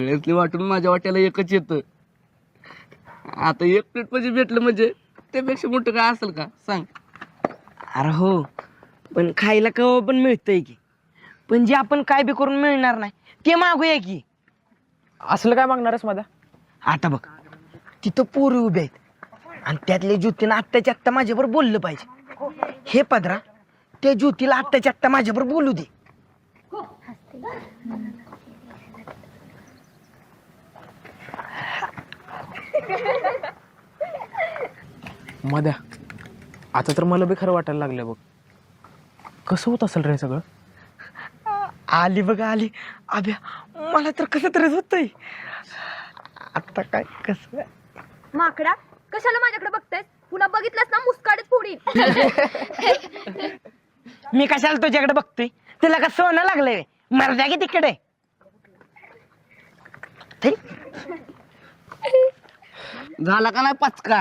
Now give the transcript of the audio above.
सगळ्यातली वाटून माझ्या वाट्याला एकच येतं. आता एक प्लेट म्हणजे भेटलं म्हणजे त्यापेक्षा मोठं काय असेल का सांग. अरे हो, पण खायला केव्हा पण मिळतंय की. पण जे आपण काय बी करून मिळणार नाही ते मागूया की. असलं काय मागणारच माझा? आता बघ, तिथं पोरी उभे आहेत आणि त्यातले ज्योतीनं आत्ताच्या आत्ता माझ्याबरोबर बोललं पाहिजे. हे पदरा, त्या ज्योतीला आत्ताच्या आत्ता माझ्याबरोबर बोलू दे. मध्या, आता तर मला बी खरं वाटायला लागलं बघ. कसं होत असेल रे सगळं? आली बघ आली. अभ्या, मला तर कसं तरीच होतंय. आता काय कसं माकडा, कशाला माझ्याकडे बघतेस? पुन्हा बघितलंस ना मुस्काडच फोडीन. मी कशाला तुझ्याकडे बघतोय? तुला का सोनं लागलंय? मर्जा की तिकडे. झाला का नाही पचका?